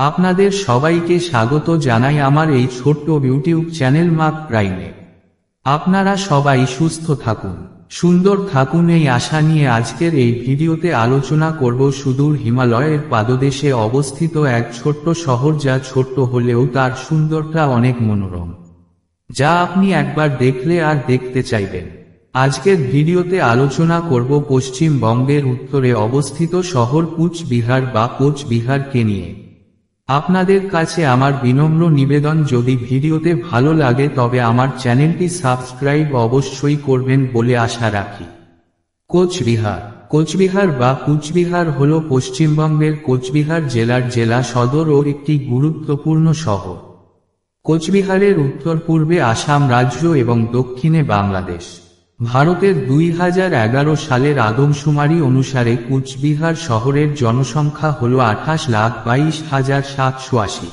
আপনাদের সবাইকে স্বাগত জানাই আমার এই ছোট্ট ইউটিউব চ্যানেল মাক প্রাইমে। আপনারা সবাই সুস্থ থাকুন, সুন্দর থাকুন এই আশা নিয়ে আজকের এই ভিডিওতে আলোচনা করব সুদূর হিমালয়ের পাদদেশে অবস্থিত এক ছোট্ট শহর, যা ছোট্ট হলেও তার সুন্দরতা অনেক মনোরম, যা আপনি একবার দেখলে আর দেখতে চাইবেন। আজকের ভিডিওতে আলোচনা করব পশ্চিমবঙ্গের উত্তরে অবস্থিত শহর কুচবিহার বা কোচবিহারকে নিয়ে। আপনাদের কাছে আমার বিনম্র নিবেদন, যদি ভিডিওতে ভালো লাগে তবে আমার চ্যানেলটি সাবস্ক্রাইব অবশ্যই করবেন বলে আশা রাখি। কোচবিহার। কোচবিহার বা কুচবিহার হল পশ্চিমবঙ্গের কোচবিহার জেলার জেলা সদর ও একটি গুরুত্বপূর্ণ শহর। কোচবিহারের উত্তর পূর্বে আসাম রাজ্য এবং দক্ষিণে বাংলাদেশ। ভারতের 2011 সালের আদমশুমারি অনুসারে কুচবিহার শহরের জনসংখ্যা হল 28,22,780।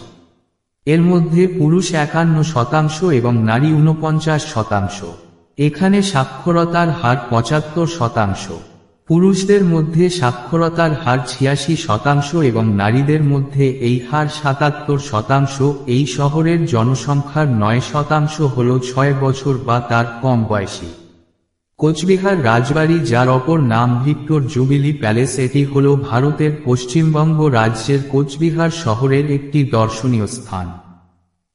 এর মধ্যে পুরুষ 51% এবং নারী 49%। এখানে সাক্ষরতার হার 75%। পুরুষদের মধ্যে সাক্ষরতার হার 86% এবং নারীদের মধ্যে এই হার 77%। এই শহরের জনসংখ্যার 9% হল 6 বছর বা তার কম বয়সী। কোচবিহার রাজবাড়ি, যার অপর নাম ভিক্টোর জুবিলি প্যালেস, এটি হল ভারতের পশ্চিমবঙ্গ রাজ্যের কোচবিহার শহরের একটি দর্শনীয় স্থান।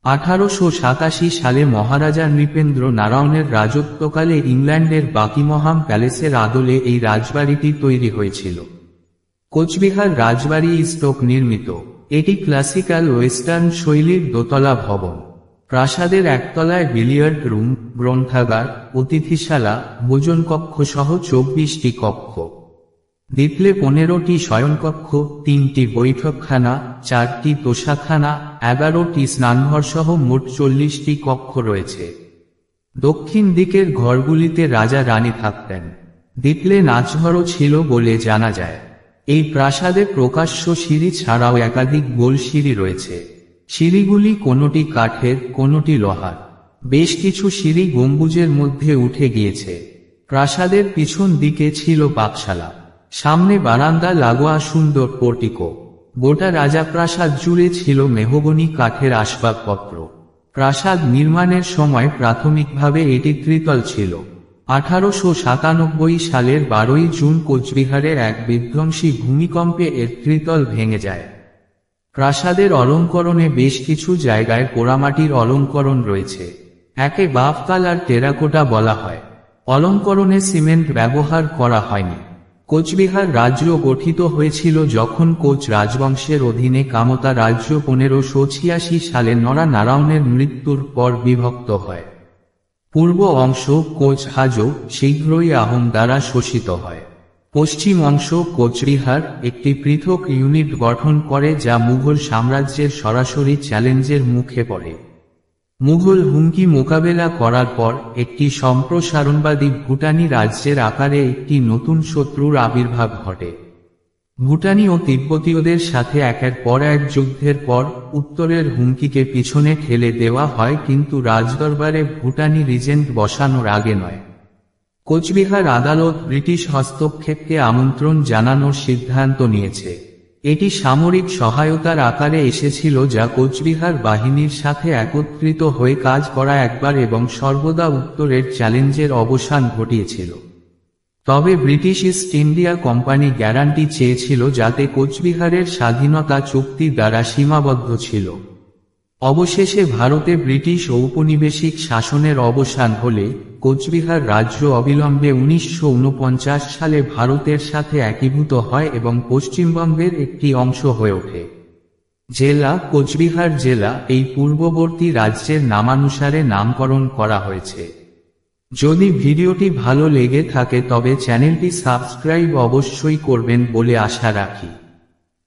1887 সালে মহারাজা নৃপেন্দ্র নারায়ণের রাজত্বকালে ইংল্যান্ডের বাকিমহাম প্যালেসের আদলে এই রাজবাড়িটি তৈরি হয়েছিল। কোচবিহার রাজবাড়ি স্টোক নির্মিত। এটি ক্লাসিক্যাল ওয়েস্টার্ন শৈলীর দোতলা ভবন। প্রাসাদের একতলায় বিলিয়ার্ড রুম, গ্রন্থাগার, অতিথিশালা, ভোজনকক্ষ সহ 24টি কক্ষ, দ্বিতলে 15টি শয়নকক্ষ, 3টি বৈঠকখানা, 4টি তোষাখানা, 11টি স্নানঘর সহ মোট 40টি কক্ষ রয়েছে। দক্ষিণ দিকের ঘরগুলিতে রাজা রানী থাকতেন। দ্বিতলে নাচঘরও ছিল বলে জানা যায়। এই প্রাসাদে প্রকাশ্য সিঁড়ি ছাড়াও একাধিক গোল সিঁড়ি রয়েছে। সিঁড়িগুলি কোনোটি কাঠের, কোনোটি লোহার। বেশ কিছু সিঁড়ি গম্বুজের মধ্যে উঠে গিয়েছে। প্রাসাদের পিছন দিকে ছিল পাকশালা, সামনে বারান্দা লাগোয়া সুন্দর পোর্টিকো। গোটা রাজাপ্রাসাদ জুড়ে ছিল মেহগনি কাঠের আসবাবপত্র। প্রাসাদ নির্মাণের সময় প্রাথমিকভাবে এটি ত্রিতল ছিল। 1897 সালের 12 জুন কোচবিহারের এক বিধ্বংসী ভূমিকম্পে এর ত্রিতল ভেঙে যায়। প্রাসাদের অলঙ্করণে বেশ কিছু জায়গায় পোড়ামাটির অলঙ্করণ রয়েছে। একে বাফ কালার টেরাকোটা বলা হয়। অলঙ্করণে সিমেন্ট ব্যবহার করা হয়নি। কোচবিহার রাজ্য গঠিত হয়েছিল যখন কোচ রাজবংশের অধীনে কামতা রাজ্য 1586 সালে নরনারায়ণের মৃত্যুর পর বিভক্ত হয়। পূর্ব অংশ কোচ হাজো শীঘ্রই আহোম দ্বারা শোষিত হয়। পশ্চিম অংশ কোচবিহার একটি পৃথক ইউনিট গঠন করে, যা মুঘল সাম্রাজ্যের সরাসরি চ্যালেঞ্জের মুখে পড়ে। মুঘল হুমকি মোকাবেলা করার পর একটি সম্প্রসারণবাদী ভুটানি রাজ্যের আকারে একটি নতুন শত্রুর আবির্ভাব ঘটে। ভুটানি ও তিব্বতীয়দের সাথে একের পর এক যুদ্ধের পর উত্তরের হুমকিকে পিছনে ঠেলে দেওয়া হয়, কিন্তু রাজদরবারে ভুটানি রিজেন্ট বসানোর আগে নয়। কোচবিহার আদালত ব্রিটিশ হস্তক্ষেপকে আমন্ত্রণ জানানোর সিদ্ধান্ত নিয়েছে। এটি সামরিক সহায়তার আকারে এসেছিল, যা কোচবিহার বাহিনীর সাথে একত্রিত হয়ে কাজ করা একবার এবং সর্বদা উত্তরের চ্যালেঞ্জের অবসান ঘটিয়েছিল। তবে British east India company guarantee চেয়েছিল, যাতে কোচবিহারের স্বাধীনতা চুক্তি দ্বারা সীমাবদ্ধ ছিল। অবশেষে ভারতে ব্রিটিশ ঔপনিবেশিক শাসনের অবসান হলে কোচবিহার রাজ্য অবিলম্বে 1949 সালে ভারতের সাথে একীভূত হয় এবং পশ্চিমবঙ্গের একটি অংশ হয়ে ওঠে। জেলা কোচবিহার জেলা এই পূর্ববর্তী রাজ্যের নামানুসারে নামকরণ করা হয়েছে। যদি ভিডিওটি ভালো লেগে থাকে তবে চ্যানেলটি সাবস্ক্রাইব অবশ্যই করবেন বলে আশা রাখি।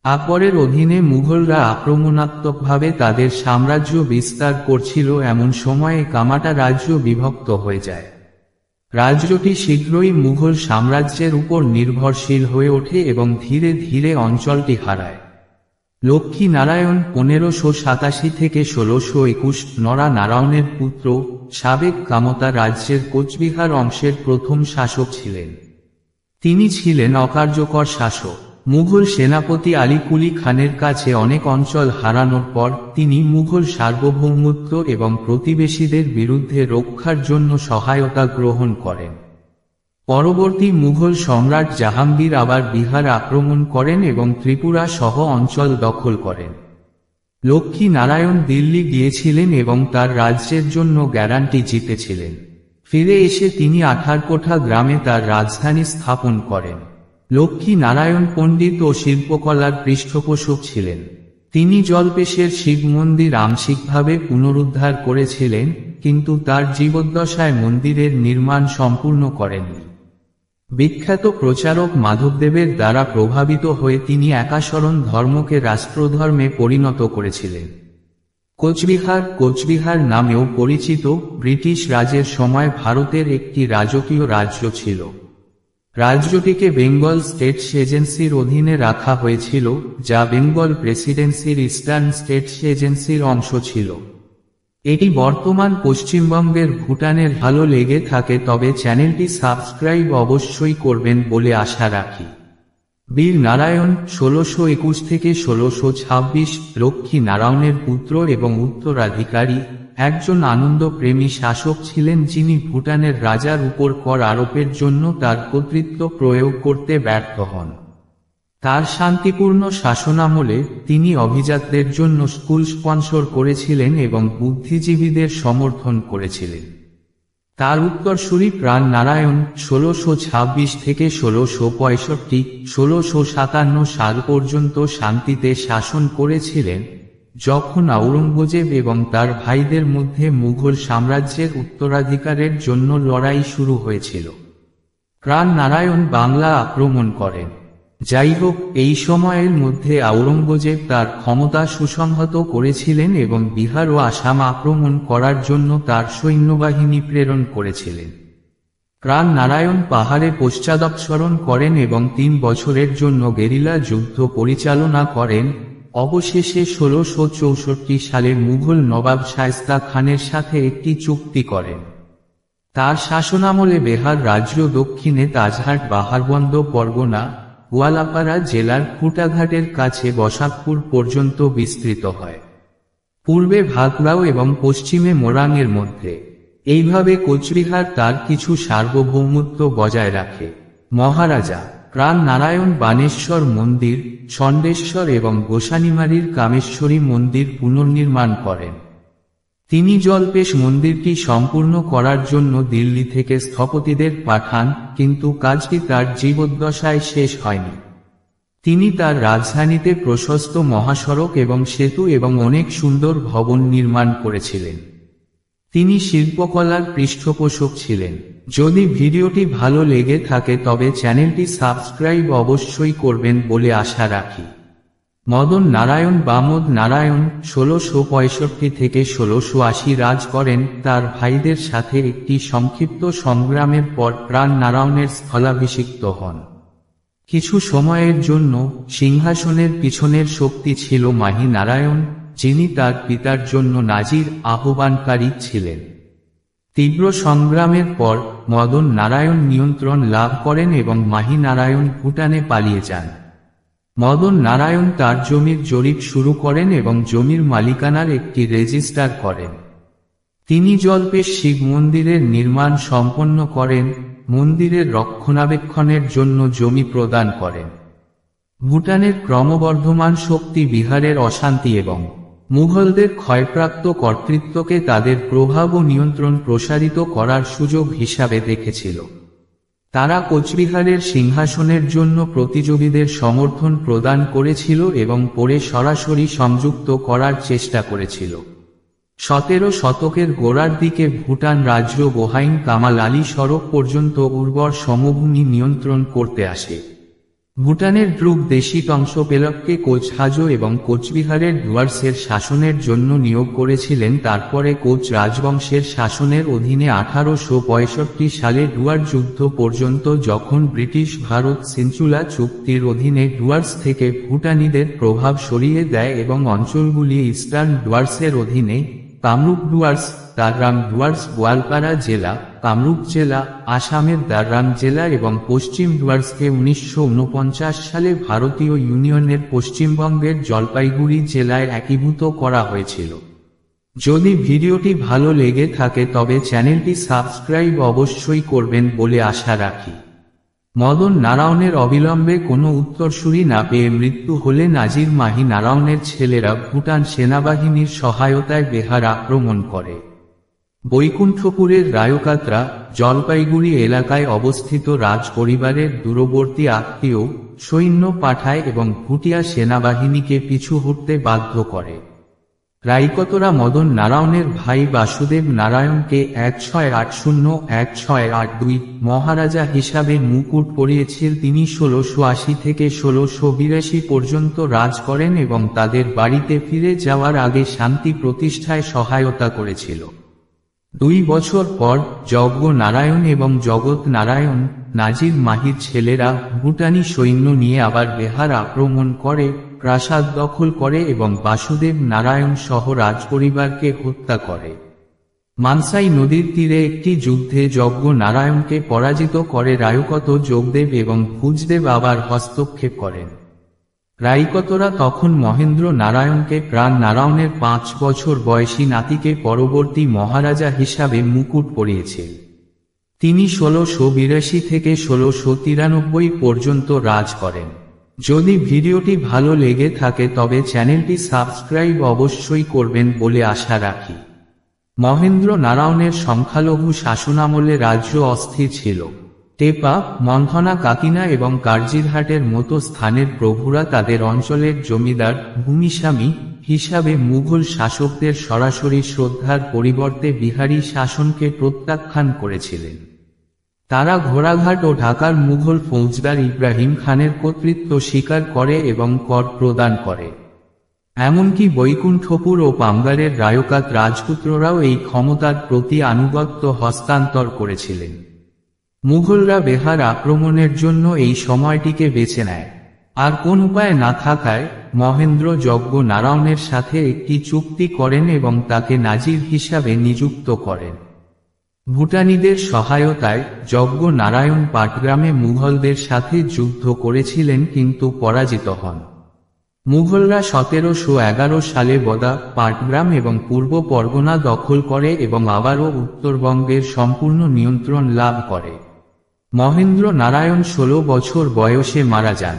আকবরের অধীনে মুঘলরা আক্রমণাত্মকভাবে তাদের সাম্রাজ্য বিস্তার করছিল, এমন সময়ে কামাটা রাজ্য বিভক্ত হয়ে যায়। রাজ্যটি শীঘ্রই মুঘল সাম্রাজ্যের উপর নির্ভরশীল হয়ে ওঠে এবং ধীরে ধীরে অঞ্চলটি হারায়। লক্ষ্মী নারায়ণ 1587 থেকে 1621 নরনারায়ণের পুত্র, সাবেক কামতা রাজ্যের কোচবিহার অংশের প্রথম শাসক ছিলেন। তিনি ছিলেন অকার্যকর শাসক। মুঘল সেনাপতি আলী কুলি খানের কাছে অনেক অঞ্চল হারানোর পর তিনি মুঘল সার্বভৌমত্ব এবং প্রতিবেশীদের বিরুদ্ধে রক্ষার জন্য সহায়তা গ্রহণ করেন। পরবর্তী মুঘল সম্রাট জাহাঙ্গীর আবার বিহার আক্রমণ করেন এবং ত্রিপুরা সহ অঞ্চল দখল করেন। লক্ষ্মী নারায়ণ দিল্লি গিয়েছিলেন এবং তার রাজ্যের জন্য গ্যারান্টি জিতেছিলেন। ফিরে এসে তিনি আঠারকোঠা গ্রামে তার রাজধানী স্থাপন করেন। লক্ষ্মী নারায়ণ পণ্ডিত ও শিল্পকলার পৃষ্ঠপোষক ছিলেন। তিনি জলপেশের শিব মন্দির আংশিকভাবে পুনরুদ্ধার করেছিলেন, কিন্তু তার জীবদ্দশায় মন্দিরের নির্মাণ সম্পূর্ণ করেননি। বিখ্যাত প্রচারক মাধবদেবের দ্বারা প্রভাবিত হয়ে তিনি একাশরণ ধর্মকে রাষ্ট্রধর্মে পরিণত করেছিলেন। কোচবিহার নামেও পরিচিত ব্রিটিশ রাজের সময় ভারতের একটি রাজকীয় রাজ্য ছিল। রাজ্যটিকে বেঙ্গল স্টেটস এজেন্সির অধীনে রাখা হয়েছিল, যা বেঙ্গল প্রেসিডেন্সির ইস্টার্ন স্টেটস এজেন্সির অংশ ছিল। এটি বর্তমান পশ্চিমবঙ্গের ভুটানের। ভালো লেগে থাকে তবে চ্যানেলটি সাবস্ক্রাইব অবশ্যই করবেন বলে আশা রাখি। বীর নারায়ণ 1621 থেকে 1626 লক্ষ্মী নারায়ণের পুত্র এবং উত্তরাধিকারী, একজন আনন্দপ্রেমী শাসক ছিলেন যিনি ভুটানের রাজার উপর কর আরোপের জন্য তার কর্তৃত্ব প্রয়োগ করতে ব্যর্থ হন। তার শান্তিপূর্ণ শাসনামলে তিনি অভিজাতদের জন্য স্কুল স্পন্সর করেছিলেন এবং বুদ্ধিজীবীদের সমর্থন করেছিলেন। তার উত্তরসূরি প্রাণ নারায়ণ 1626 থেকে 1665, 1657 সাল পর্যন্ত শান্তিতে শাসন করেছিলেন, যখন আওরঙ্গজেব এবং তার ভাইদের মধ্যে মুঘল সাম্রাজ্যের উত্তরাধিকারের জন্য লড়াই শুরু হয়েছিল। প্রাণ নারায়ণ বাংলা আক্রমণ করেন। যাই হোক, এই সময়ের মধ্যে আওরঙ্গজেব তার ক্ষমতা সুসংহত করেছিলেন এবং বিহার ও আসাম আক্রমণ করার জন্য তার সৈন্যবাহিনী প্রেরণ করেছিলেন। প্রাণ নারায়ণ পাহাড়ে পশ্চাদপসরণ করেন এবং 3 বছরের জন্য গেরিলা যুদ্ধ পরিচালনা করেন। অবশেষে 1664 সালে মুঘল নবাব শায়েস্তা খানের সাথে একটি চুক্তি করেন। তার শাসনামলে বিহার রাজ্য দক্ষিণে তাজহাট বাহারবন্দ পরগনা, গোয়ালাপাড়া জেলার খুঁটাঘাটের কাছে বসাকপুর পর্যন্ত বিস্তৃত হয়। পূর্বে ভাগরাও এবং পশ্চিমে মোরাংয়ের মধ্যে। এইভাবে কোচবিহার তার কিছু সার্বভৌমত্ব বজায় রাখে। মহারাজা প্রাণ নারায়ণ বানেশ্বর মন্দির, ষণ্ডেশ্বর এবং গোসানিমারির কামেশ্বরী মন্দির পুনর্নির্মাণ করেন। তিনি জলপেশ মন্দিরটি সম্পূর্ণ করার জন্য দিল্লি থেকে স্থপতিদের পাঠান, কিন্তু কাজটি তার জীবদ্দশায় শেষ হয়নি। তিনি তার রাজধানীতে প্রশস্ত মহাসড়ক এবং সেতু এবং অনেক সুন্দর ভবন নির্মাণ করেছিলেন। তিনি শিল্পকলার পৃষ্ঠপোষক ছিলেন। যদি ভিডিওটি ভালো লেগে থাকে তবে চ্যানেলটি সাবস্ক্রাইব অবশ্যই করবেন বলে আশা রাখি। মদন নারায়ণ বামদ নারায়ণ 1665 থেকে 1680 রাজ করেন। তার ভাইদের সাথে একটি সংক্ষিপ্ত সংগ্রামের পর প্রাণ নারায়ণের স্থলাভিষিক্ত হন। কিছু সময়ের জন্য সিংহাসনের পিছনের শক্তি ছিল মাহি নারায়ণ, যিনি তার পিতার জন্য নাজির আহ্বানকারী ছিলেন। তীব্র সংগ্রামের পর মদন নারায়ণ নিয়ন্ত্রণ লাভ করেন এবং মাহি নারায়ণ ভুটানে পালিয়ে যান। মদন নারায়ণ তার জমির জরিপ শুরু করেন এবং জমির মালিকানার একটি রেজিস্টার করেন। তিনি জলপেশ শিব মন্দিরের নির্মাণ সম্পন্ন করেন, মন্দিরের রক্ষণাবেক্ষণের জন্য জমি প্রদান করেন। ভুটানের ক্রমবর্ধমান শক্তি বিহারের অশান্তি এবং মুঘলদের ক্ষয়প্রাপ্ত কর্তৃত্বকে তাদের প্রভাব ও নিয়ন্ত্রণ প্রসারিত করার সুযোগ হিসাবে দেখেছিল। তারা কোচবিহারের সিংহাসনের জন্য প্রতিযোগীদের সমর্থন প্রদান করেছিল এবং পরে সরাসরি সংযুক্ত করার চেষ্টা করেছিল। 17 শতকের গোড়ার দিকে ভুটান রাজ্য বোহাইন কামাল আলী সড়ক পর্যন্ত উর্বর সমভূমি নিয়ন্ত্রণ করতে আসে। ভুটানের দ্রুপ দেশি তংশপেলককে কোচহাজো এবং কোচবিহারের ডুয়ার্সের শাসনের জন্য নিয়োগ করেছিলেন। তারপরে কোচ রাজবংশের শাসনের অধীনে 1865 সালে ডুয়ার যুদ্ধ পর্যন্ত, যখন ব্রিটিশ ভারত সিনচুলা চুক্তির অধীনে ডুয়ার্স থেকে ভুটানিদের প্রভাব সরিয়ে দেয় এবং অঞ্চলগুলি ইস্টার্ন ডুয়ার্সের অধীনে কামরূপ ডুয়ার্স, তাররাং ডুয়ার্স, গোয়ালপাড়া জেলা, কামরূপ জেলা, আসামের দাররাং জেলা এবং পশ্চিম ডুয়ার্সকে 1949 সালে ভারতীয় ইউনিয়নের পশ্চিমবঙ্গের জলপাইগুড়ি জেলায় একীভূত করা হয়েছিল। যদি ভিডিওটি ভালো লেগে থাকে তবে চ্যানেলটি সাবস্ক্রাইব অবশ্যই করবেন বলে আশা রাখি। মদন নারায়ণের অবিলম্বে কোনো উত্তরসূরি না পেয়ে মৃত্যু হলে নাজির মাহি নারায়ণের ছেলেরা ভুটান সেনাবাহিনীর সহায়তায় বিহার আক্রমণ করে। বৈকুণ্ঠপুরের রায়কাতরা, জলপাইগুড়ি এলাকায় অবস্থিত রাজ পরিবারের দূরবর্তী আত্মীয় সৈন্য পাঠায় এবং ভুটিয়া সেনাবাহিনীকে পিছু হটতে বাধ্য করে। রায়কতরা মদন নারায়ণের ভাই বাসুদেব নারায়ণকে 1680-1682 মহারাজা হিসাবে মুকুট পরিয়েছিল। তিনি 1680 থেকে 1682 পর্যন্ত রাজ করেন এবং তাদের বাড়িতে ফিরে যাওয়ার আগে শান্তি প্রতিষ্ঠায় সহায়তা করেছিল। 2 বছর পর যজ্ঞ নারায়ণ এবং জগৎ নারায়ণ, নাজির মাহির ছেলেরা ভুটানি সৈন্য নিয়ে আবার বিহার আক্রমণ করে, প্রাসাদ দখল করে এবং বাসুদেব নারায়ণ সহ রাজপরিবারকে হত্যা করে। মানসাই নদীর তীরে একটি যুদ্ধে যজ্ঞ নারায়ণকে পরাজিত করে রায়কত যোগদেব এবং ভুজদেব আবার হস্তক্ষেপ করেন। রায়কতরা তখন মহেন্দ্র নারায়ণকে প্রাণ নারায়ণের 5 বছর বয়সী নাতিকে পরবর্তী মহারাজা হিসাবে মুকুট পরিয়েছিল। তিনি 1682 থেকে 1693 পর্যন্ত রাজ করেন। যদি ভিডিওটি ভালো লেগে থাকে তবে চ্যানেলটি সাবস্ক্রাইব অবশ্যই করবেন বলে আশা রাখি। মহেন্দ্র নারায়ণের সংখ্যালঘু শাসনামলে রাজ্য অস্থির ছিল। টেপা, মন্থনা, কাকিনা এবং কার্জিরহাটের মতো স্থানের প্রভুরা তাদের অঞ্চলের জমিদার, ভূমিস্বামী হিসাবে মুঘল শাসকদের সরাসরি শ্রদ্ধার পরিবর্তে বিহারি শাসনকে প্রত্যাখ্যান করেছিলেন। তারা ঘোড়াঘাট ও ঢাকার মুঘল ফৌজদার ইব্রাহিম খানের কর্তৃত্ব স্বীকার করে এবং কর প্রদান করে। এমনকি বৈকুণ্ঠপুর ও পামগারের রায়কাত রাজপুত্ররাও এই ক্ষমতার প্রতি আনুগত্য হস্তান্তর করেছিলেন। মুঘলরা বিহার আক্রমণের জন্য এই সময়টিকে বেছে নেয়। আর কোন উপায় না থাকায় মহেন্দ্র যজ্ঞ নারায়ণের সাথে একটি চুক্তি করেন এবং তাকে নাজির হিসাবে নিযুক্ত করেন। ভুটানিদের সহায়তায় যজ্ঞ নারায়ণ পাটগ্রামে মুঘলদের সাথে যুদ্ধ করেছিলেন কিন্তু পরাজিত হন। মুঘলরা 1711 সালে বদা, পাটগ্রাম এবং পূর্ব পরগনা দখল করে এবং আবারও উত্তরবঙ্গের সম্পূর্ণ নিয়ন্ত্রণ লাভ করে। মহেন্দ্র নারায়ণ 16 বছর বয়সে মারা যান।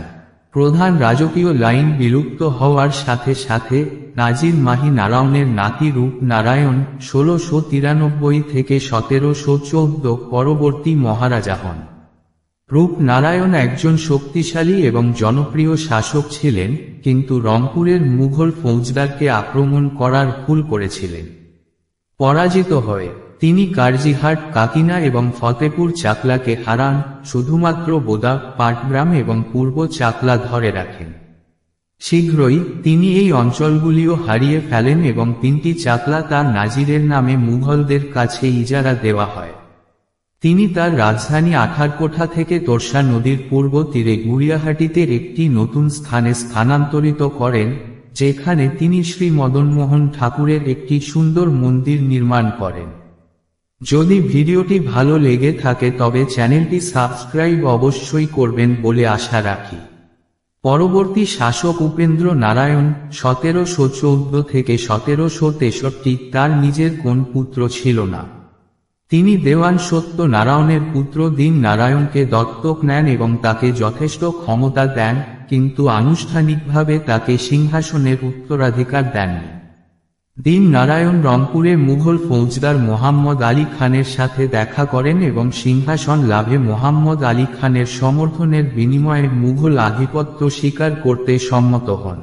প্রধান রাজকীয় লাইন বিলুপ্ত হওয়ার সাথে সাথে নাজির মাহি নারায়ণের নাতি রূপ নারায়ণ 1693 থেকে 1714 পরবর্তী মহারাজা হন। রূপ নারায়ণ একজন শক্তিশালী এবং জনপ্রিয় শাসক ছিলেন, কিন্তু রংপুরের মুঘল ফৌজদারকে আক্রমণ করার ভুল করেছিলেন। পরাজিত হয়ে তিনি কার্জিহাট, কাকিনা এবং ফতেপুর চাকলাকে হারান, শুধুমাত্র বোদা, পাটগ্রাম এবং পূর্ব চাকলা ধরে রাখেন। শীঘ্রই তিনি এই অঞ্চলগুলিও হারিয়ে ফেলেন এবং 3টি চাকলা তার নাজিরের নামে মুঘলদের কাছে ইজারা দেওয়া হয়। তিনি তার রাজধানী আঠারকোঠা থেকে তোরসা নদীর পূর্ব তীরে গুড়িয়াহাটিতে একটি নতুন স্থানে স্থানান্তরিত করেন, যেখানে তিনি শ্রী মদনমোহন ঠাকুরের একটি সুন্দর মন্দির নির্মাণ করেন। যদি ভিডিওটি ভালো লেগে থাকে তবে চ্যানেলটি সাবস্ক্রাইব অবশ্যই করবেন বলে আশা রাখি। পরবর্তী শাসক উপেন্দ্র নারায়ণ 1714 থেকে 1763 তার নিজের কোন পুত্র ছিল না। তিনি দেওয়ান সত্য নারায়ণের পুত্র দীন নারায়ণকে দত্তক নেন এবং তাকে যথেষ্ট ক্ষমতা দেন, কিন্তু আনুষ্ঠানিকভাবে তাকে সিংহাসনের উত্তরাধিকার দেননি। দীন নারায়ণ রংপুরে মুঘল ফৌজদার মোহাম্মদ আলী খানের সাথে দেখা করেন এবং সিংহাসন লাভে মোহাম্মদ আলী খানের সমর্থনের বিনিময়ে মুঘল আধিপত্য স্বীকার করতে সম্মত হন।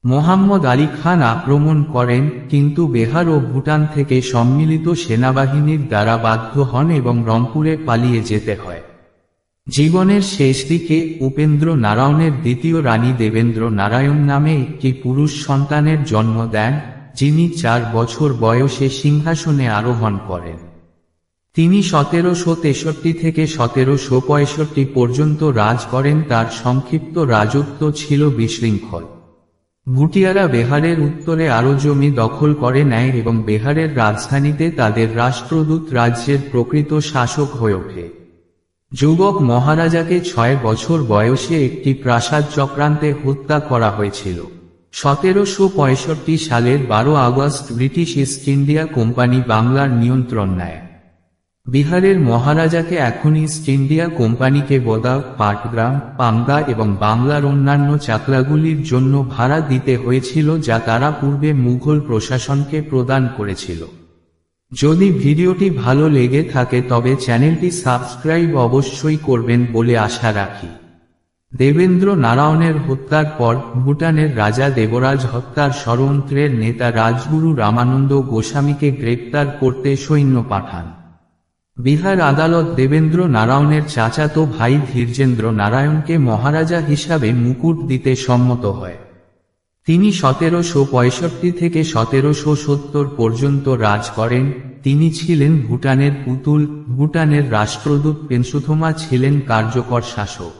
মোহাম্মদ আলী খান আক্রমণ করেন, কিন্তু বিহার ও ভুটান থেকে সম্মিলিত সেনাবাহিনীর দ্বারা বাধ্য হন এবং রংপুরে পালিয়ে যেতে হয়। জীবনের শেষ দিকে উপেন্দ্র নারায়ণের দ্বিতীয় রানী দেবেন্দ্র নারায়ণ নামে একটি পুরুষ সন্তানের জন্ম দেন, যিনি 4 বছর বয়সে সিংহাসনে আরোহণ করেন। তিনি 1763 থেকে 1765 পর্যন্ত রাজ করেন। তার সংক্ষিপ্ত রাজত্ব ছিল বিশৃঙ্খল। ভুটিয়ারা বিহারের উত্তরে আরও জমি দখল করে নেয় এবং বিহারের রাজধানীতে তাদের রাষ্ট্রদূত রাজ্যের প্রকৃত শাসক হয়ে ওঠে। যুবক মহারাজাকে 6 বছর বয়সে একটি প্রাসাদ চক্রান্তে হত্যা করা হয়েছিল। 1765 সালের 12 August British east India company বাংলার নিয়ন্ত্রণ নেয়। বিহারের মহারাজাকে এখন ইস্ট ইন্ডিয়া কোম্পানিকে বোদা, পাটগ্রাম, পাঙ্গা এবং বাংলার অন্যান্য চাকরাগুলির জন্য ভাড়া দিতে হয়েছিল, যা তারা পূর্বে মুঘল প্রশাসনকে প্রদান করেছিল। যদি ভিডিওটি ভালো লেগে থাকে তবে চ্যানেলটি সাবস্ক্রাইব অবশ্যই করবেন বলে আশা রাখি। দেবেন্দ্র নারায়ণের হত্যার পর ভুটানের রাজা দেবরাজ হত্যার ষড়যন্ত্রের নেতা রাজগুরু রামানন্দ গোস্বামীকে গ্রেপ্তার করতে সৈন্য পাঠান। বিহার আদালত দেবেন্দ্র নারায়ণের চাচাতো ভাই ধীরজেন্দ্র নারায়ণকে মহারাজা হিসাবে মুকুট দিতে সম্মত হয়। তিনি 1765 থেকে 1770 পর্যন্ত রাজ করেন। তিনি ছিলেন ভুটানের পুতুল। ভুটানের রাষ্ট্রদূত পেনসুথোমা ছিলেন কার্যকর শাসক।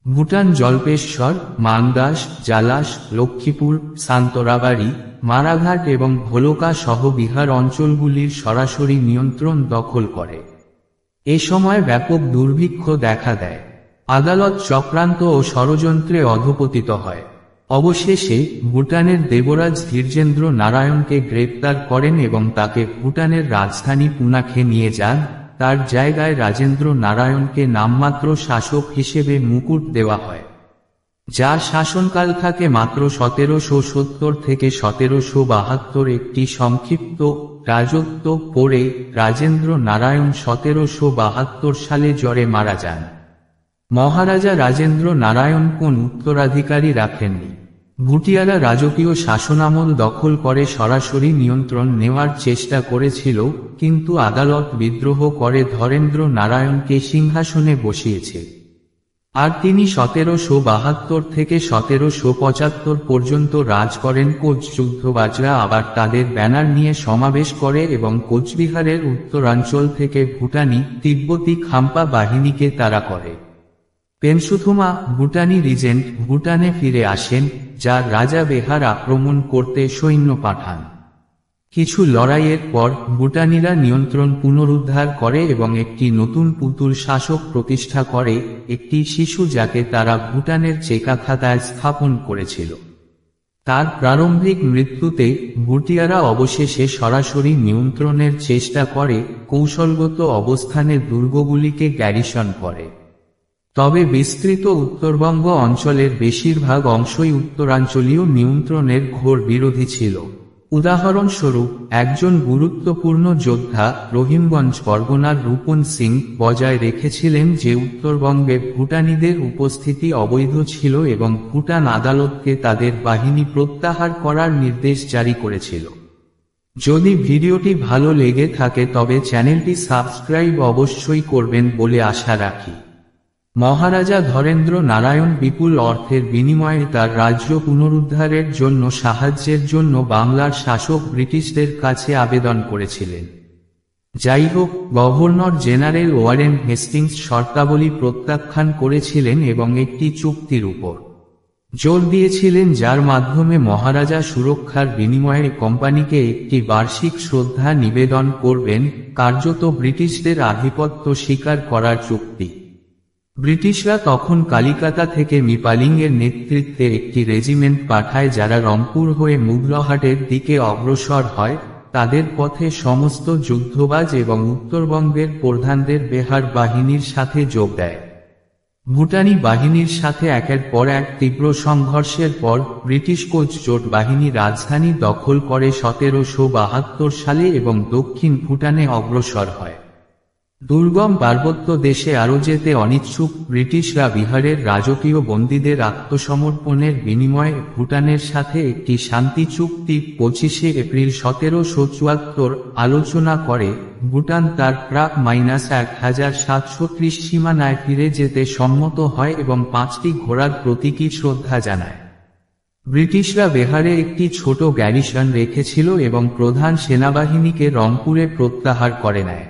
ভুটান জল্পেশ্বর, মানদাস, জালাস, লক্ষ্মীপুর, সান্তরাবাড়ি, মারাঘাট এবং ভোলকা সহ বিহার অঞ্চলগুলির সরাসরি নিয়ন্ত্রণ দখল করে। এ সময় ব্যাপক দুর্ভিক্ষ দেখা দেয়। আদালত চক্রান্ত ও ষড়যন্ত্রে অধপতিত হয়। অবশেষে ভুটানের দেবরাজ ধীরজেন্দ্র নারায়ণকে গ্রেপ্তার করেন এবং তাকে ভুটানের রাজধানী পুনাখে নিয়ে যান। তার জায়গায় রাজেন্দ্র নারায়ণকে নামমাত্র শাসক হিসেবে মুকুট দেওয়া হয়, যার শাসনকাল থাকে মাত্র 1770 থেকে 1772। একটি সংক্ষিপ্ত রাজত্ব পরে রাজেন্দ্র নারায়ণ 1772 সালে জ্বরে মারা যান। মহারাজা রাজেন্দ্র নারায়ণ কোন উত্তরাধিকারী রাখেননি। ভুটিয়ারা রাজকীয় শাসনামল দখল করে সরাসরি নিয়ন্ত্রণ নেওয়ার চেষ্টা করেছিল, কিন্তু আদালত বিদ্রোহ করে ধরেন্দ্র নারায়ণকে সিংহাসনে বসিয়েছে। আর তিনি 1772 থেকে 1775 পর্যন্ত রাজ করেন। কোচ যুদ্ধবাজরা আবার তাদের ব্যানার নিয়ে সমাবেশ করে এবং কোচবিহারের উত্তরাঞ্চল থেকে ভুটানি, তিব্বতী খাম্পা বাহিনীকে তাড়া করে। পেনসুথোমা, ভুটানি রিজেন্ট, ভুটানে ফিরে আসেন, যার রাজা বিহার আক্রমণ করতে সৈন্য পাঠান। কিছু লড়াইয়ের পর ভুটানিরা নিয়ন্ত্রণ পুনরুদ্ধার করে এবং একটি নতুন পুতুল শাসক প্রতিষ্ঠা করে, একটি শিশু যাকে তারা ভুটানের চেকাখাতায় স্থাপন করেছিল। তার প্রারম্ভিক মৃত্যুতে ভুটিয়ারা অবশেষে সরাসরি নিয়ন্ত্রণের চেষ্টা করে, কৌশলগত অবস্থানে দুর্গগুলিকে গ্যারিসন করে। তবে বিস্তৃত উত্তরবঙ্গ অঞ্চলের বেশিরভাগ অংশই উত্তরাঞ্চলীয় নিয়ন্ত্রণের ঘোর বিরোধী ছিল। উদাহরণস্বরূপ, একজন গুরুত্বপূর্ণ যোদ্ধা রহিমগঞ্জ পরগনার রূপন সিং বজায় রেখেছিলেন যে উত্তরবঙ্গে ভুটানিদের উপস্থিতি অবৈধ ছিল এবং ভুটান আদালতকে তাদের বাহিনী প্রত্যাহার করার নির্দেশ জারি করেছিল। যদি ভিডিওটি ভালো লেগে থাকে তবে চ্যানেলটি সাবস্ক্রাইব অবশ্যই করবেন বলে আশা রাখি। মহারাজা ধরেন্দ্র নারায়ণ বিপুল অর্থের বিনিময়ে তার রাজ্য পুনরুদ্ধারের জন্য সাহায্যের জন্য বাংলার শাসক ব্রিটিশদের কাছে আবেদন করেছিলেন। যাই হোক, গভর্নর জেনারেল ওয়ারেন হেস্টিংস শর্তাবলী প্রত্যাখ্যান করেছিলেন এবং একটি চুক্তির উপর জোর দিয়েছিলেন, যার মাধ্যমে মহারাজা সুরক্ষার বিনিময়ে কোম্পানিকে একটি বার্ষিক শ্রদ্ধা নিবেদন করবেন, কার্যত ব্রিটিশদের আধিপত্য স্বীকার করার চুক্তি। ব্রিটিশরা তখন কালিকাতা থেকে মিপালিং এর নেতৃত্বে একটি রেজিমেন্ট পাঠায়, যারা রংপুর হয়ে মুগলহাটের দিকে অগ্রসর হয়। তাদের পথে সমস্ত যুদ্ধবাজ এবং উত্তরবঙ্গের প্রধানদের বিহার বাহিনীর সাথে যোগ দেয়। ভুটানি বাহিনীর সাথে একের পর এক তীব্র সংঘর্ষের পর ব্রিটিশ কোচ জোট বাহিনী রাজধানী দখল করে 1772 সালে এবং দক্ষিণ ভুটানে অগ্রসর হয়। দুর্গম পার্বত্য দেশে আরও যেতে অনিচ্ছুক ব্রিটিশরা বিহারের রাজকীয় বন্দীদের আত্মসমর্পণের বিনিময়ে ভুটানের সাথে একটি শান্তি চুক্তি 25 এপ্রিল 1774 আলোচনা করে। ভুটান তার প্রাক -1730 সীমানায় ফিরে যেতে সম্মত হয় এবং 5টি ঘোড়ার প্রতীকী শ্রদ্ধা জানায়। ব্রিটিশরা বিহারে একটি ছোট গ্যারিসন রেখেছিল এবং প্রধান সেনাবাহিনীকে রংপুরে প্রত্যাহার করে নেয়।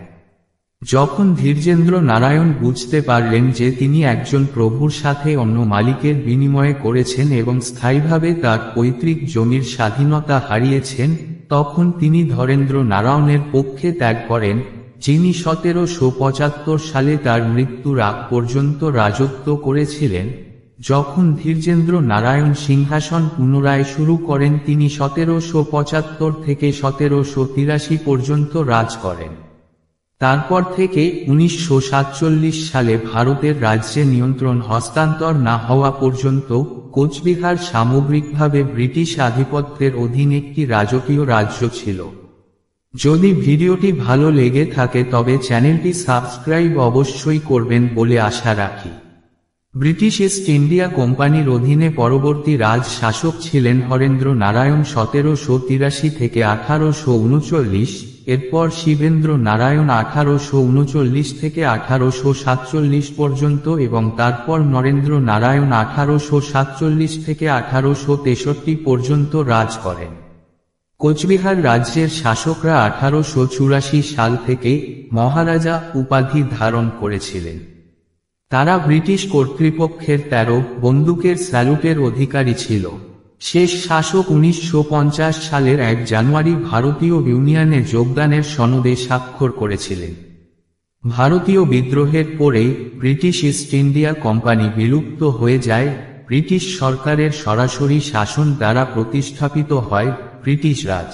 যখন ধীরেন্দ্র নারায়ণ বুঝতে পারলেন যে তিনি একজন প্রভুর সাথে অন্য মালিকের বিনিময়ে করেছেন এবং স্থায়ীভাবে তার পৈতৃক জমির স্বাধীনতা হারিয়েছেন, তখন তিনি ধীরেন্দ্র নারায়ণের পক্ষে ত্যাগ করেন, যিনি 1775 সালে তার মৃত্যুর আগ পর্যন্ত রাজত্ব করেছিলেন। যখন ধীরেন্দ্র নারায়ণ সিংহাসন পুনরায় শুরু করেন তিনি 1775 থেকে 1783 পর্যন্ত রাজ করেন। তারপর থেকে 1947 সালে ভারতের রাজ্যে নিয়ন্ত্রণ হস্তান্তর না হওয়া পর্যন্ত কোচবিহার সামগ্রিকভাবে ব্রিটিশ আধিপত্যের অধীন একটি রাজকীয় রাজ্য ছিল। যদি ভিডিওটি ভালো লেগে থাকে তবে চ্যানেলটি সাবস্ক্রাইব অবশ্যই করবেন বলে আশা রাখি। ব্রিটিশ ইস্ট ইন্ডিয়া কোম্পানির অধীনে পরবর্তী রাজ শাসক ছিলেন হরেন্দ্র নারায়ণ 1783 থেকে 1839, এরপর শিবেন্দ্র নারায়ণ 1839 থেকে 1847 পর্যন্ত এবং তারপর নরেন্দ্র নারায়ণ 1847 থেকে 1863 পর্যন্ত রাজ করেন। কোচবিহার রাজ্যের শাসকরা 1884 সাল থেকে মহারাজা উপাধি ধারণ করেছিলেন। তারা ব্রিটিশ কর্তৃপক্ষের 13 বন্দুকের স্যালুটের অধিকারী ছিল। শেষ শাসক 1950 সালের 1 জানুয়ারি ভারতীয় ইউনিয়নে যোগদানের সনদে স্বাক্ষর করেছিলেন। ভারতীয় বিদ্রোহের পরেই ব্রিটিশ ইস্ট ইন্ডিয়া কোম্পানি বিলুপ্ত হয়ে যায়। ব্রিটিশ সরকারের সরাসরি শাসন দ্বারা প্রতিস্থাপিত হয় ব্রিটিশ রাজ।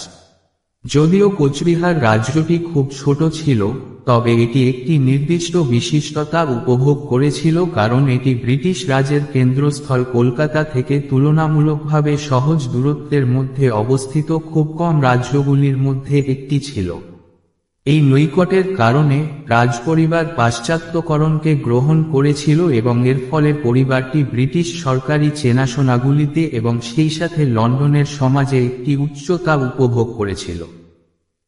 যদিও কোচবিহার রাজ্যটি খুব ছোট ছিল, তবে এটি একটি নির্দিষ্ট বিশিষ্টতা উপভোগ করেছিল কারণ এটি ব্রিটিশ রাজের কেন্দ্রস্থল কলকাতা থেকে তুলনামূলকভাবে সহজ দূরত্বের মধ্যে অবস্থিত খুব কম রাজ্যগুলির মধ্যে একটি ছিল। এই নৈকটের কারণে রাজপরিবার পাশ্চাত্যকরণকে গ্রহণ করেছিল এবং এর ফলে পরিবারটি ব্রিটিশ সরকারি চেনাশোনাগুলিতে এবং সেই সাথে লন্ডনের সমাজে একটি উচ্চতা উপভোগ করেছিল।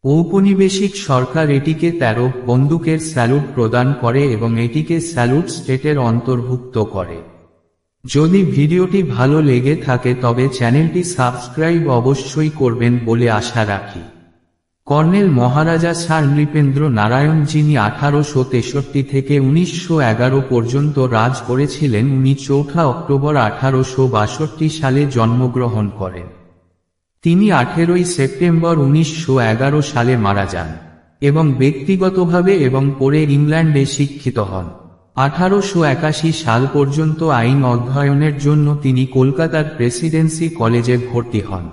ঔপনিবেশিক সরকার এটিকে 13 বন্দুকের স্যালুট প্রদান করে এবং এটিকে স্যালুট স্টেটের অন্তর্ভুক্ত করে। যদি ভিডিওটি ভালো লেগে থাকে তবে চ্যানেলটি সাবস্ক্রাইব অবশ্যই করবেন বলে আশা রাখি। কর্নেল মহারাজা স্যার নৃপেন্দ্র নারায়ণ, যিনি 1863 থেকে 1911 পর্যন্ত রাজ করেছিলেন, উনি 4 অক্টোবর 1862 সালে জন্মগ্রহণ করেন। তিনি 18 সেপ্টেম্বর 1911 সালে মারা যান এবং ব্যক্তিগতভাবে এবং পরে ইংল্যান্ডে শিক্ষিত হন। 1881 সাল পর্যন্ত আইন অধ্যয়নের জন্য তিনি কলকাতার প্রেসিডেন্সি কলেজে ভর্তি হন।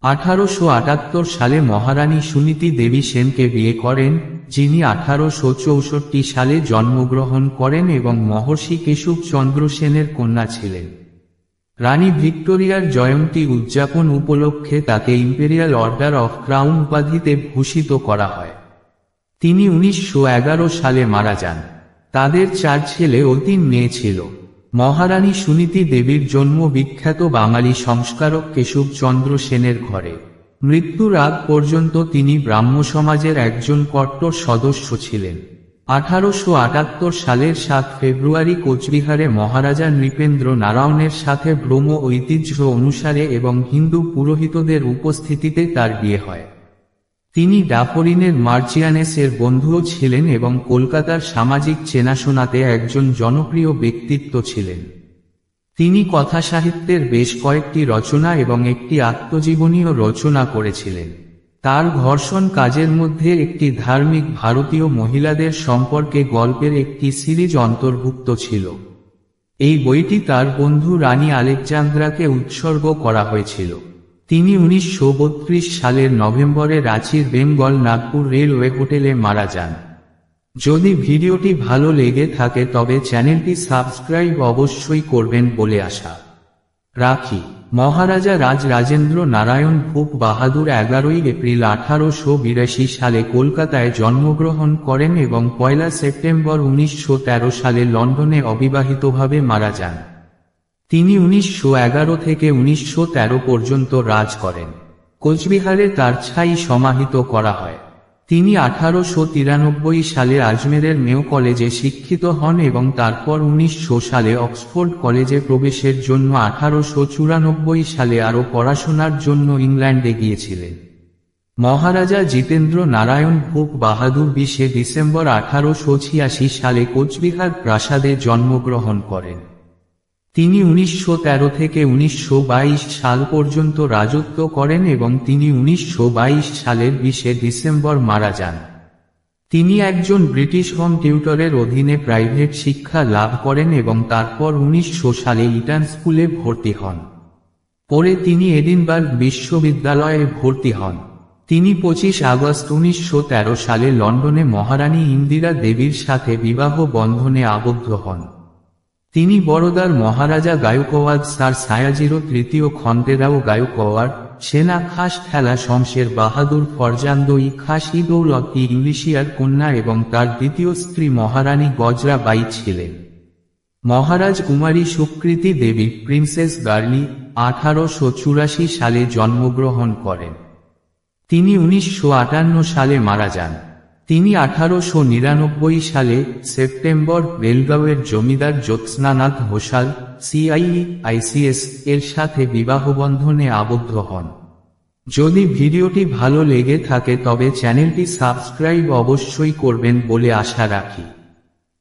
1878 সালে মহারানী সুনীতি দেবী সেনকে বিয়ে করেন, যিনি 1864 সালে জন্মগ্রহণ করেন এবং মহর্ষি কেশব চন্দ্র সেনের কন্যা ছিলেন। রানী ভিক্টোরিয়ার জয়ন্তী উদযাপন উপলক্ষে তাকে ইম্পেরিয়াল অর্ডার অফ ক্রাউন উপাধিতে ভূষিত করা হয়। তিনি 1911 সালে মারা যান। তাদের 4 ছেলে ও 3 মেয়ে ছিল। মহারানী সুনীতি দেবীর জন্ম বিখ্যাত বাঙালি সংস্কারক কেশব চন্দ্র সেনের ঘরে। মৃত্যুর আগ পর্যন্ত তিনি ব্রাহ্ম সমাজের একজন কট্টর সদস্য ছিলেন। 1878 সালের 7 ফেব্রুয়ারি কোচবিহারে মহারাজা নৃপেন্দ্র নারায়ণের সাথে ব্রহ্ম ঐতিহ্য অনুসারে এবং হিন্দু পুরোহিতদের উপস্থিতিতে তার বিয়ে হয়। তিনি ডাফরিনের মার্চিয়ানেস এর বন্ধুও ছিলেন এবং কলকাতার সামাজিক চেনাশোনাতে একজন জনপ্রিয় ব্যক্তিত্ব ছিলেন। তিনি কথাসাহিত্যের বেশ কয়েকটি রচনা এবং একটি আত্মজীবনীও রচনা করেছিলেন। তার ঘর্ষণ কাজের মধ্যে একটি ধার্মিক ভারতীয় মহিলাদের সম্পর্কে গল্পের একটি সিরিজ অন্তর্ভুক্ত ছিল। এই বইটি তার বন্ধু রানী আলেকজান্দ্রাকে উৎসর্গ করা হয়েছিল। তিনি 1932 সালের নভেম্বরে রাঁচির বেঙ্গল নাগপুর রেলওয়ে হোটেলে মারা যান। যদি ভিডিওটি ভালো লেগে থাকে তবে চ্যানেলটি সাবস্ক্রাইব অবশ্যই করবেন বলে আশা রাখি। মহারাজা রাজেন্দ্র নারায়ণ ভূপ বাহাদুর 11 এপ্রিল 1882 সালে কলকাতায় জন্মগ্রহণ করেন এবং 1 সেপ্টেম্বর 1913 সালে লন্ডনে অবিবাহিতভাবে মারা যান। তিনি 1911 থেকে 1913 পর্যন্ত রাজ করেন। কোচবিহারে তার ছাই সমাহিত করা হয়। তিনি 1893 সালে আজমেরের মেও কলেজে শিক্ষিত হন এবং তারপর 1900 সালে অক্সফোর্ড কলেজে প্রবেশের জন্য 1894 সালে আরও পড়াশোনার জন্য ইংল্যান্ডে গিয়েছিলেন। মহারাজা জিতেন্দ্র নারায়ণ ভূপ বাহাদুর 20শে ডিসেম্বর 1886 সালে কোচবিহার প্রাসাদে জন্মগ্রহণ করেন। তিনি 1913 থেকে 1922 সাল পর্যন্ত রাজত্ব করেন এবং তিনি 1922 সালের 20শে ডিসেম্বর মারা যান। তিনি একজন ব্রিটিশ হোম টিউটরের অধীনে প্রাইভেট শিক্ষা লাভ করেন এবং তারপর 1900 সালে ইটন স্কুলে ভর্তি হন। পরে তিনি এডিনবার্গ বিশ্ববিদ্যালয়ে ভর্তি হন। তিনি 25 আগস্ট 1913 সালে লন্ডনে মহারানী ইন্দিরা দেবীর সাথে বিবাহ বন্ধনে আবদ্ধ হন। তিনি বরোদার মহারাজা গায়কওয়াড় স্যার সায়াজিরো তৃতীয় খন্ডেরাও গায়কওয়াড়, সেনা খাস খেলা শমশের বাহাদুর ফরজান্দই খাস ই দৌলত ই ইংলিশিয়ার কন্যা এবং তার দ্বিতীয় স্ত্রী মহারানী গজরা বাই ছিলেন। মহারাজ কুমারী সুকৃতি দেবী প্রিন্সেস গার্লি 1884 সালে জন্মগ্রহণ করেন। তিনি 1958 সালে মারা যান। তিনি 1899 সালে সেপ্টেম্বর বেলগাঁওয়ের জমিদার জ্যোৎস্নানাথ ঘোষাল CIE/ICS এর সাথে বিবাহবন্ধনে আবদ্ধ হন। যদি ভিডিওটি ভালো লেগে থাকে তবে চ্যানেলটি সাবস্ক্রাইব অবশ্যই করবেন বলে আশা রাখি।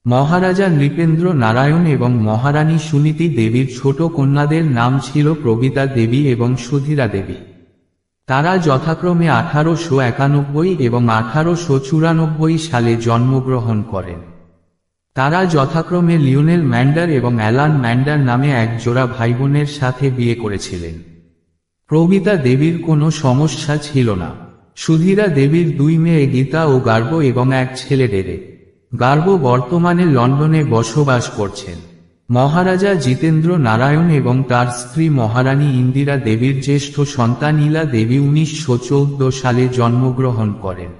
মহারাজা নৃপেন্দ্র নারায়ণ এবং মহারানী সুনীতি দেবীর ছোট কন্যাদের নাম ছিল প্রবিতা দেবী এবং সুধীরা দেবী। তারা যথাক্রমে 1891 এবং 1894 সালে জন্মগ্রহণ করেন। তারা যথাক্রমে লিওনেল ম্যান্ডার এবং অ্যালান ম্যান্ডার নামে এক জোড়া ভাইবোনের সাথে বিয়ে করেছিলেন। প্রবিতা দেবীর কোনো সমস্যা ছিল না। সুধীরা দেবীর 2 মেয়ে গীতা ও গার্ব এবং এক ছেলে ডেরে। গার্ব বর্তমানে লন্ডনে বসবাস করছেন। মহারাজা জিতেন্দ্র নারায়ণ এবং তার স্ত্রী মহারানী ইন্দিরা দেবীর জ্যেষ্ঠ সন্তান ইলা দেবী 1914 সালে জন্মগ্রহণ করেন।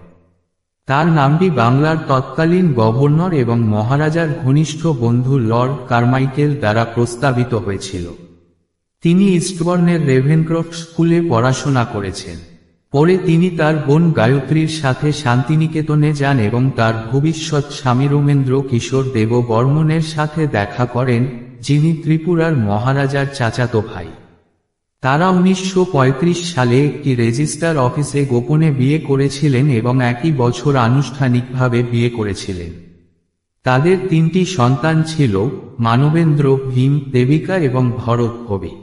তার নামটি বাংলার তৎকালীন গভর্নর এবং মহারাজার ঘনিষ্ঠ বন্ধু লর্ড কারমাইকেল দ্বারা প্রস্তাবিত হয়েছিল। তিনি ইস্টবর্নের রেভেনক্রফট স্কুলে পড়াশোনা করেছেন। পরে তিনি তার বোন গায়ত্রীর সাথে শান্তিনিকেতনে যান এবং তার ভবিষ্যৎ স্বামী রমেন্দ্র কিশোর দেব বর্মনের সাথে দেখা করেন, যিনি ত্রিপুরার মহারাজার চাচাতো ভাই। তারা 1935 সালে একটি রেজিস্টার অফিসে গোপনে বিয়ে করেছিলেন এবং একই বছর আনুষ্ঠানিকভাবে বিয়ে করেছিলেন। তাদের 3টি সন্তান ছিল, মানবেন্দ্র, ভীম, দেবিকা এবং ভরত কবি।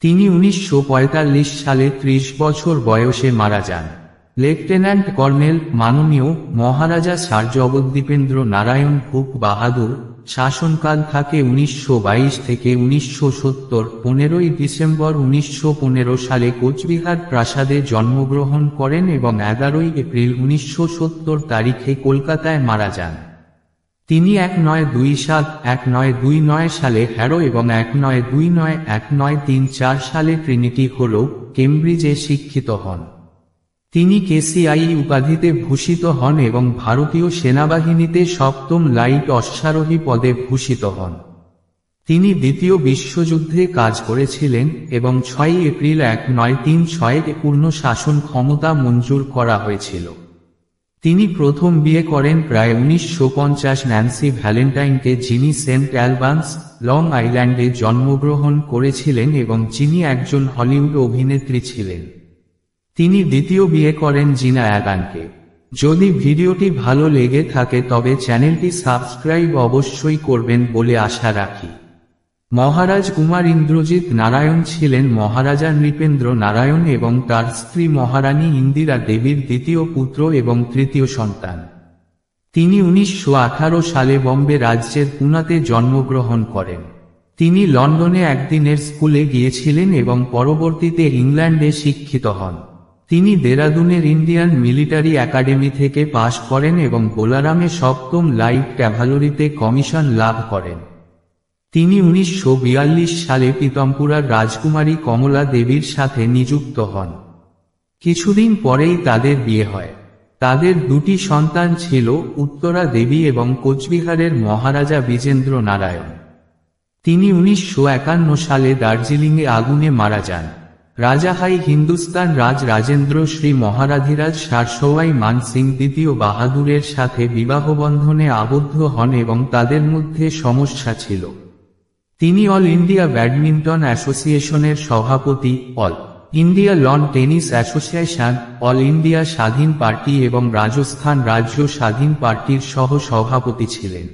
তিনি 1945 সালে 30 বছর বয়সে মারা যান। লেফটেন্যান্ট কর্নেল মাননীয় মহারাজা স্যার জগদ্দীপেন্দ্র নারায়ণ ভূপ বাহাদুর শাসনকাল থাকে 1922 থেকে 1970। 15 ডিসেম্বর 1915 সালে কোচবিহার প্রাসাদে জন্মগ্রহণ করেন এবং 11 এপ্রিল 1970 তারিখে কলকাতায় মারা যান। তিনি 1927, 1929 সালে হ্যারো এবং 1929, 1934 সালে ট্রিনিটি হল কেমব্রিজে শিক্ষিত হন। তিনি KCIE উপাধিতে ভূষিত হন এবং ভারতীয় সেনাবাহিনীতে 7ম লাইট অশ্বারোহী পদে ভূষিত হন। তিনি দ্বিতীয় বিশ্বযুদ্ধে কাজ করেছিলেন এবং 6 এপ্রিল 1936 পূর্ণ শাসন ক্ষমতা মঞ্জুর করা হয়েছিল। তিনি প্রথম বিয়ে করেন প্রায় 1950 ন্যান্সি ভ্যালেন্টাইনকে, যিনি সেন্ট অ্যালবান্স, লং আইল্যান্ডে জন্মগ্রহণ করেছিলেন এবং যিনি একজন হলিউড অভিনেত্রী ছিলেন। তিনি দ্বিতীয় বিয়ে করেন জিনা অ্যাগানকে। যদি ভিডিওটি ভালো লেগে থাকে তবে চ্যানেলটি সাবস্ক্রাইব অবশ্যই করবেন বলে আশা রাখি। মহারাজ কুমার ইন্দ্রজিৎ নারায়ণ ছিলেন মহারাজা নৃপেন্দ্র নারায়ণ এবং তার স্ত্রী মহারানী ইন্দিরা দেবীর দ্বিতীয় পুত্র এবং তৃতীয় সন্তান। তিনি 1918 সালে বম্বে রাজ্যের পুনাতে জন্মগ্রহণ করেন। তিনি লন্ডনে একদিনের স্কুলে গিয়েছিলেন এবং পরবর্তীতে ইংল্যান্ডে শিক্ষিত হন। তিনি দেরাদুনের ইন্ডিয়ান মিলিটারি একাডেমি থেকে পাশ করেন এবং বোলারামে 7ম লাইট ক্যাভালরিতে কমিশন লাভ করেন। তিনি 1942 সালে পীতমপুরার রাজকুমারী কমলা দেবীর সাথে নিযুক্ত হন। কিছুদিন পরেই তাদের বিয়ে হয়। তাদের 2টি সন্তান ছিল, উত্তরা দেবী এবং কোচবিহারের মহারাজা বিজেন্দ্র নারায়ণ। তিনি 1951 সালে দার্জিলিংয়ে আগুনে মারা যান। রাজা হাই হিন্দুস্তান রাজ রাজেন্দ্র শ্রী মহারাধিরাজ সারসওয়াই মান সিং দ্বিতীয় বাহাদুরের সাথে বিবাহবন্ধনে আবদ্ধ হন এবং তাদের মধ্যে সমস্যা ছিল। তিনি অল ইন্ডিয়া ব্যাডমিন্টন অ্যাসোসিয়েশনের সভাপতি, all India loan tennis association, all India স্বাধীন পার্টি এবং রাজস্থান রাজ্য স্বাধীন পার্টির সহ সভাপতি ছিলেন।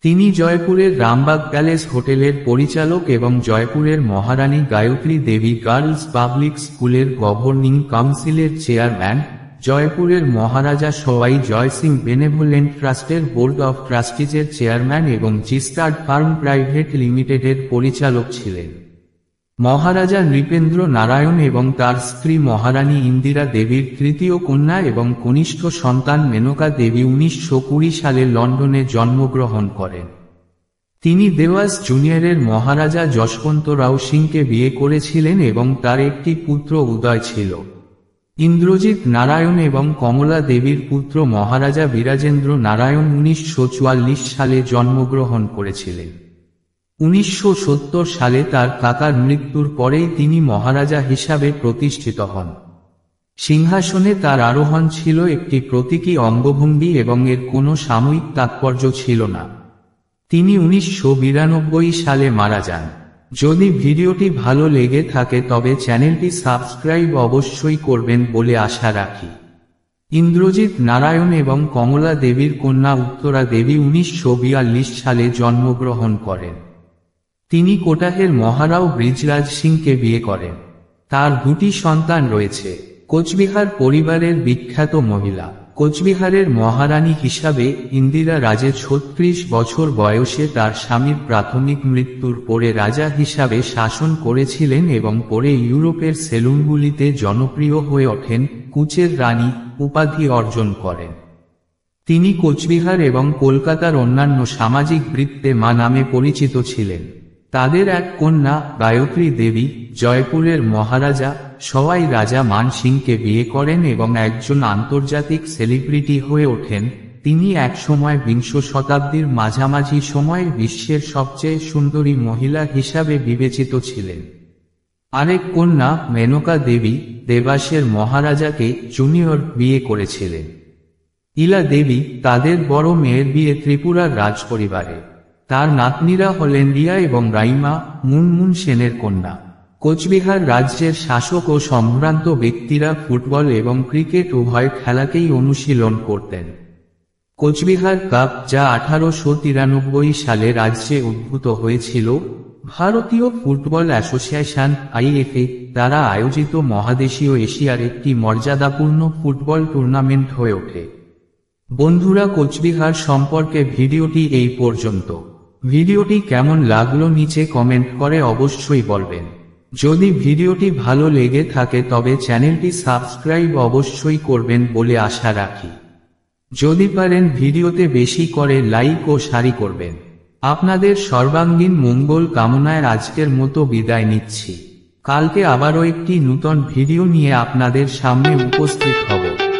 তিনি জয়পুরের রামবাগ প্যালেস হোটেলের পরিচালক এবং জয়পুরের মহারানী গায়ত্রী দেবী গার্লস পাবলিক স্কুলের গভর্নিং কাউন্সিলের চেয়ারম্যান, জয়পুরের মহারাজা সওয়াই জয় সিং বেনেভোলেন্ট ট্রাস্টের বোর্ড অফ ট্রাস্টিজের চেয়ারম্যান এবং জিস্টার্ড ফার্ম প্রাইভেট লিমিটেডের পরিচালক ছিলেন। মহারাজা নৃপেন্দ্র নারায়ণ এবং তার স্ত্রী মহারানী ইন্দিরা দেবীর তৃতীয় কন্যা এবং কনিষ্ঠ সন্তান মেনকা দেবী 1920 সালে লন্ডনে জন্মগ্রহণ করেন। তিনি দেওয়াস জুনিয়রের মহারাজা যশবন্তরাও সিংকে বিয়ে করেছিলেন এবং তার একটি পুত্র উদয় ছিল। ইন্দ্রজিৎ নারায়ণ এবং কমলা দেবীর পুত্র মহারাজা বিরাজেন্দ্র নারায়ণ 1944 সালে জন্মগ্রহণ করেছিলেন। 1970 সালে তার কাকার মৃত্যুর পরেই তিনি মহারাজা হিসাবে প্রতিষ্ঠিত হন। সিংহাসনে তার আরোহণ ছিল একটি প্রতীকী অঙ্গভঙ্গি এবং এর কোনো সাময়িক তাৎপর্য ছিল না। তিনি 1992 সালে মারা যান। যদি ভিডিওটি ভালো লেগে থাকে তবে চ্যানেলটি সাবস্ক্রাইব অবশ্যই করবেন বলে আশা রাখি। ইন্দ্রজিৎ নারায়ণ এবং কমলা দেবীর কন্যা উত্তরা দেবী 1942 সালে জন্মগ্রহণ করেন। তিনি কোটাহের মহারাও ব্রিজরাজ সিংকে বিয়ে করেন। তার দুটি সন্তান রয়েছে। কোচবিহার পরিবারের বিখ্যাত মহিলা। কোচবিহারের মহারানী হিসাবে ইন্দিরা রাজে 36 বছর বয়সে তার স্বামীর প্রাথমিক মৃত্যুর পরে রাজা হিসাবে শাসন করেছিলেন এবং পরে ইউরোপের সেলুনগুলিতে জনপ্রিয় হয়ে ওঠেন, কুচের রানী উপাধি অর্জন করেন। তিনি কোচবিহার এবং কলকাতার অন্যান্য সামাজিক বৃত্তে মা নামে পরিচিত ছিলেন। তাদের এক কন্যা গায়ত্রী দেবী জয়পুরের মহারাজা সওয়াই রাজা মান সিংকে বিয়ে করেন এবং একজন আন্তর্জাতিক সেলিব্রিটি হয়ে ওঠেন। তিনি একসময় বিংশ শতাব্দীর মাঝামাঝি সময়ে বিশ্বের সবচেয়ে সুন্দরী মহিলা হিসাবে বিবেচিত ছিলেন। আরেক কন্যা মেনকা দেবী দেবাসের মহারাজাকে জুনিয়র বিয়ে করেছিলেন। ইলা দেবী তাদের বড় মেয়ের বিয়ে ত্রিপুরার রাজপরিবারে। তার নাতনিরা হলেন রিয়া এবং রাইমা, মুনমুন সেনের কন্যা। কোচবিহার রাজ্যের শাসক ও সম্ভ্রান্ত ব্যক্তিরা ফুটবল এবং ক্রিকেট উভয় খেলাকেই অনুশীলন করতেন। কোচবিহার কাপ, যা 1893 সালে রাজ্যে উদ্ভূত হয়েছিল, ভারতীয় ফুটবল অ্যাসোসিয়েশন (আইএফএ) দ্বারা আয়োজিত মহাদেশীয় এশিয়ার একটি মর্যাদাপূর্ণ ফুটবল টুর্নামেন্ট হয়ে ওঠে। বন্ধুরা, কোচবিহার সম্পর্কে ভিডিওটি এই পর্যন্ত। ভিডিওটি কেমন লাগলো নিচে কমেন্ট করে অবশ্যই বলবেন। যদি ভিডিওটি ভালো লেগে থাকে তবে চ্যানেলটি সাবস্ক্রাইব অবশ্যই করবেন বলে আশা রাখি। যদি পারেন ভিডিওতে বেশি করে লাইক ও শেয়ার করবেন। আপনাদের সর্বাঙ্গীন মঙ্গল কামনায় আজকের মতো বিদায় নিচ্ছি। কালকে আবারও একটি নূতন ভিডিও নিয়ে আপনাদের সামনে উপস্থিত হব।